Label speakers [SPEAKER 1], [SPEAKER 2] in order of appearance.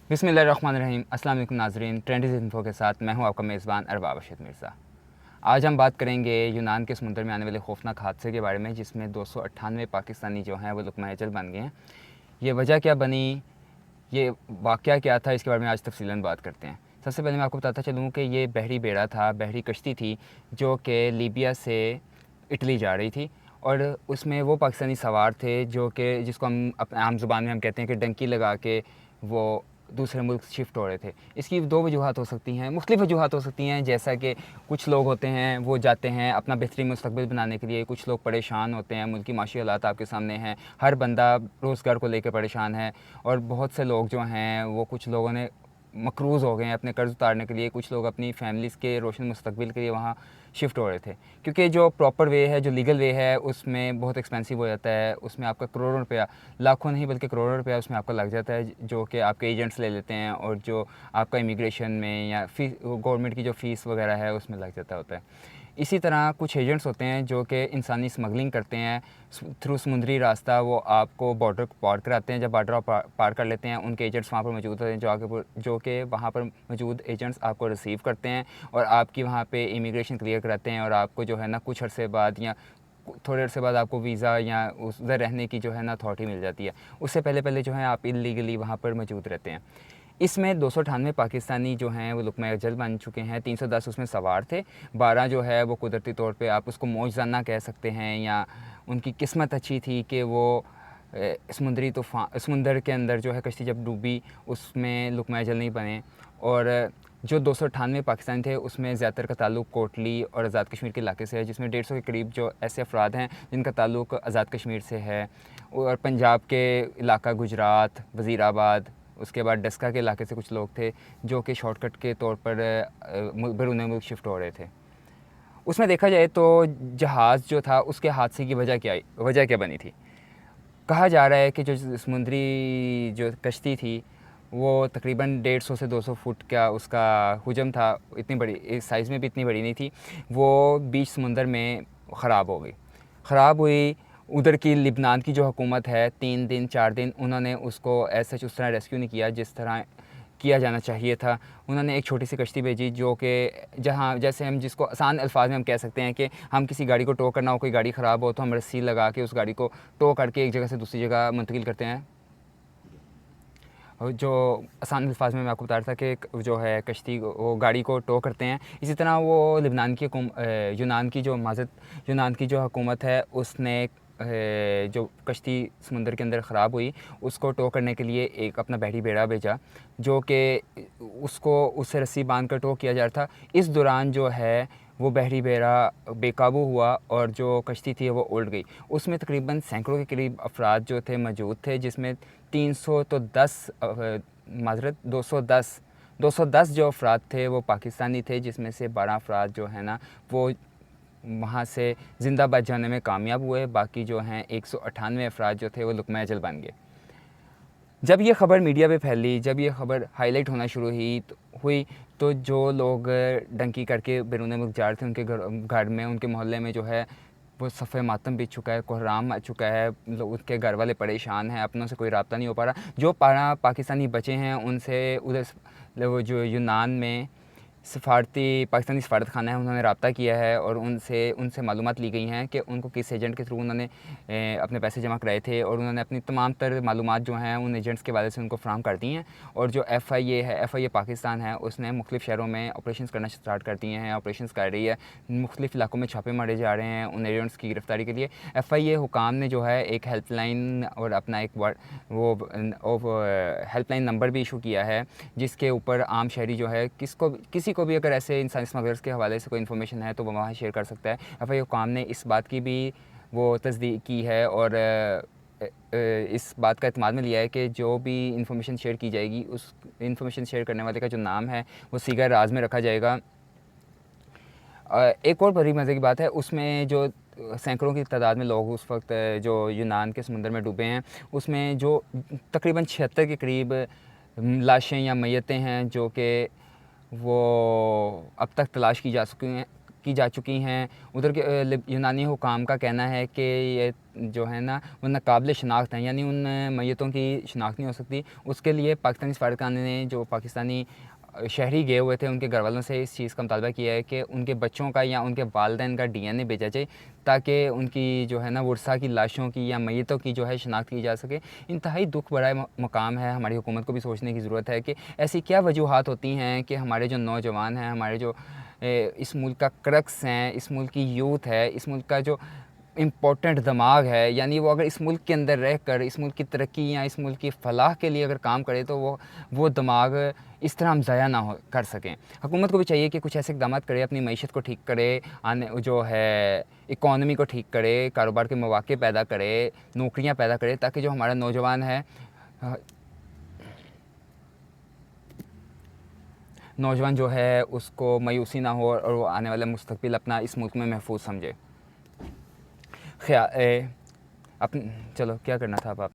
[SPEAKER 1] بسم اللہ الرحمن الرحیم۔ السلام علیکم ناظرین، ٹرینڈز انفو کے ساتھ میں ہوں آپ کا میزبان ارباب ارشد مرزا۔ آج ہم بات کریں گے یونان کے سمندر میں آنے والے خوفناک حادثے کے بارے میں، جس میں 298 پاکستانی جو ہیں وہ لقمہ اجل بن گئے ہیں۔ یہ وجہ کیا بنی، یہ واقعہ کیا تھا، اس کے بارے میں آج تفصیلاً بات کرتے ہیں۔ سب سے پہلے میں آپ کو بتاتا چلوں کہ یہ بحری بیڑا تھا، بحری کشتی تھی جو کہ لیبیا سے اٹلی جا رہی تھی، اور اس میں وہ پاکستانی سوار تھے جو کہ جس کو ہم اپنے عام زبان میں ہم کہتے ہیں کہ ڈنکی لگا کے وہ دوسرے ملک شفٹ ہو رہے تھے۔ اس کی دو وجوہات ہو سکتی ہیں، مختلف وجوہات ہو سکتی ہیں، جیسا کہ کچھ لوگ ہوتے ہیں وہ جاتے ہیں اپنا بہترین مستقبل بنانے کے لیے، کچھ لوگ پریشان ہوتے ہیں، ملکی معاشی حالات آپ کے سامنے ہیں، ہر بندہ روزگار کو لے کے پریشان ہے، اور بہت سے لوگ جو ہیں وہ کچھ لوگوں نے مقروض ہو گئے ہیں اپنے قرض اتارنے کے لیے، کچھ لوگ اپنی فیملیز کے روشن مستقبل کے لیے وہاں شفٹ ہو رہے تھے، کیونکہ جو پراپر وے ہے، جو لیگل وے ہے، اس میں بہت ایکسپینسو ہو جاتا ہے، اس میں آپ کا کروڑوں روپیہ، لاکھوں نہیں بلکہ کروڑوں روپیہ اس میں آپ کا لگ جاتا ہے، جو کہ آپ کے ایجنٹس لے لیتے ہیں، اور جو آپ کا امیگریشن میں یا گورنمنٹ کی جو فیس وغیرہ ہے اس میں لگ جاتا ہوتا ہے۔ اسی طرح کچھ ایجنٹس ہوتے ہیں جو کہ انسانی اسمگلنگ کرتے ہیں تھرو سمندری راستہ، وہ آپ کو بارڈر پار کراتے ہیں۔ جب بارڈر پار کر لیتے ہیں، ان کے ایجنٹس وہاں پر موجود ہوتے ہیں، جو کہ وہاں پر موجود ایجنٹس آپ کو ریسیو کرتے ہیں اور آپ کی وہاں پہ امیگریشن کلیئر کراتے ہیں، اور آپ کو جو ہے نا کچھ عرصے بعد یا تھوڑے عرصے بعد آپ کو ویزا یا ادھر رہنے کی جو ہے نا اتھارٹی مل جاتی ہے۔ اس سے پہلے جو ہے آپ انلیگلی وہاں پر موجود رہتے ہیں۔ اس میں 298 پاکستانی جو ہیں وہ لقمہ اجل بن چکے ہیں، 310 اس میں سوار تھے، 12 جو ہے وہ قدرتی طور پہ آپ اس کو معجزانہ کہہ سکتے ہیں، یا ان کی قسمت اچھی تھی کہ وہ سمندر کے اندر جو ہے کشتی جب ڈوبی اس میں لقمہ اجل نہیں بنے۔ اور جو 298 پاکستانی تھے اس میں زیادہ تر کا تعلق کوٹلی اور آزاد کشمیر کے علاقے سے ہے، جس میں 150 کے قریب جو ایسے افراد ہیں جن کا تعلق آزاد کشمیر سے ہے، اور پنجاب کے علاقہ گجرات، وزیر آباد، اس کے بعد ڈسکا کے علاقے سے کچھ لوگ تھے جو کہ شارٹ کٹ کے طور پر بیرون ملک شفٹ ہو رہے تھے۔ اس میں دیکھا جائے تو جہاز جو تھا اس کے حادثے کی وجہ کیا بنی تھی۔ کہا جا رہا ہے کہ جو سمندری جو کشتی تھی وہ تقریباً 150 سے 200 فٹ کا اس کا حجم تھا، اتنی بڑی سائز میں بھی اتنی بڑی نہیں تھی، وہ بیچ سمندر میں خراب ہوئی۔ ادھر کی لبنان کی جو حکومت ہے 3 دن 4 دن انہوں نے اس کو اس طرح ریسکیو نہیں کیا جس طرح کیا جانا چاہیے تھا۔ انہوں نے ایک چھوٹی سی کشتی بھیجی جو کہ جہاں جیسے ہم جس کو آسان الفاظ میں ہم کہہ سکتے ہیں کہ ہم کسی گاڑی کو ٹو کرنا ہو، کوئی گاڑی خراب ہو تو ہم رسی لگا کے اس گاڑی کو ٹو کر کے ایک جگہ سے دوسری جگہ منتقل کرتے ہیں۔ جو آسان الفاظ میں آپ کو بتا رہا تھا کہ جو ہے کشتی وہ گاڑی کو ٹو کرتے ہیں، اسی طرح وہ یونان کی جو حکومت ہے اس نے جو کشتی سمندر کے اندر خراب ہوئی اس کو ٹو کرنے کے لیے ایک اپنا بحری بیڑا بھیجا، جو کہ اس سے رسی باندھ کر ٹو کیا جا رہا تھا۔ اس دوران جو ہے وہ بحری بیڑا بے قابو ہوا اور جو کشتی تھی وہ الٹ گئی۔ اس میں تقریباً سینکڑوں کے قریب افراد جو تھے موجود تھے، جس میں 210 جو افراد تھے وہ پاکستانی تھے، جس میں سے 12 افراد جو ہیں نا وہ وہاں سے زندہ بچ جانے میں کامیاب ہوئے، باقی جو ہیں 198 افراد جو تھے وہ لقمہ اجل بن گئے۔ جب یہ خبر میڈیا پہ پھیلی، جب یہ خبر ہائی لائٹ ہونا شروع ہوئی تو جو لوگ ڈنکی کر کے بیرون ملک جا رہے تھے ان کے گھر میں، ان کے محلے میں جو ہے وہ صف ماتم بچ چکا ہے، کوحرام آ چکا ہے، ان کے گھر والے پریشان ہیں، اپنوں سے کوئی رابطہ نہیں ہو پا رہا۔ جو پاکستانی بچے ہیں ان سے ادھر وہ جو یونان میں پاکستانی سفارت خانہ ہے انہوں نے رابطہ کیا ہے، اور ان سے معلومات لی گئی ہیں کہ ان کو کس ایجنٹ کے تھرو انہوں نے اپنے پیسے جمع کرائے تھے، اور انہوں نے اپنی تمام تر معلومات جو ہیں ان ایجنٹس کے والے سے ان کو فراہم کر دی ہیں۔ اور جو ایف آئی اے پاکستان ہے اس نے مختلف شہروں میں آپریشنز کرنا اسٹارٹ کر دیے ہیں، آپریشنز کر رہی ہے، مختلف علاقوں میں چھاپے مارے جا رہے ہیں ان ایجنٹس کی گرفتاری کے لیے۔ ایف آئی اے حکام نے جو ہے ایک ہیلپ لائن اور اپنا ایک ہیلپ لائن نمبر بھی ایشو کیا ہے، جس کے اوپر عام شہری جو ہے کسی کو بھی اگر ایسے انسانی اسمگلرز کے حوالے سے کوئی انفارمیشن ہے تو وہ وہاں شیئر کر سکتا ہے۔ ایف آئی اے حکام نے اس بات کی بھی وہ تصدیق کی ہے اور اس بات کا اعتماد میں لیا ہے کہ جو بھی انفارمیشن شیئر کی جائے گی اس انفارمیشن شیئر کرنے والے کا جو نام ہے وہ صیغہ راز میں رکھا جائے گا۔ ایک اور بڑی مزے کی بات ہے، اس میں جو سینکڑوں کی تعداد میں لوگ اس وقت جو یونان کے سمندر میں ڈوبے ہیں، اس میں جو تقریباً 76 کے قریب لاشیں یا میتیں ہیں جو کہ وہ اب تک تلاش کی کی جا چکی ہیں۔ ادھر کے یونانی حکام کا کہنا ہے کہ یہ جو ہے نا وہ ناقابل شناخت ہیں، یعنی ان میتوں کی شناخت نہیں ہو سکتی۔ اس کے لیے پاکستانی سفارتخانے نے جو پاکستانی شہری گئے ہوئے تھے ان کے گھر والوں سے اس چیز کا مطالبہ کیا ہے کہ ان کے بچوں کا یا ان کے والدین کا ڈی این اے بھیجا جائے تاکہ ان کی جو ہے نا ورثاء کی لاشوں کی یا میتوں کی جو ہے شناخت کی جا سکے۔ انتہائی دکھ بھرا مقام ہے، ہماری حکومت کو بھی سوچنے کی ضرورت ہے کہ ایسی کیا وجوہات ہوتی ہیں کہ ہمارے جو نوجوان ہیں، ہمارے جو اس ملک کا کرکس ہیں، اس ملک کی یوتھ ہے، اس ملک کا جو امپورٹنٹ دماغ ہے، یعنی وہ اگر اس ملک کے اندر رہ کر اس ملک کی ترقی یا اس ملک کی فلاح کے لیے اگر کام کرے تو وہ دماغ اس طرح ہم ضائع نہ کر سکیں۔ حکومت کو بھی چاہیے کہ کچھ ایسے اقدامات کرے، اپنی معیشت کو ٹھیک کرے، جو ہے اکانومی کو ٹھیک کرے، کاروبار کے مواقع پیدا کرے، نوکریاں پیدا کرے، تاکہ جو ہمارا نوجوان جو ہے اس کو مایوسی نہ ہو اور وہ آنے والا مستقبل اپنا اس ملک میں محفوظ سمجھے۔ چلو کیا کرنا تھا اب آپ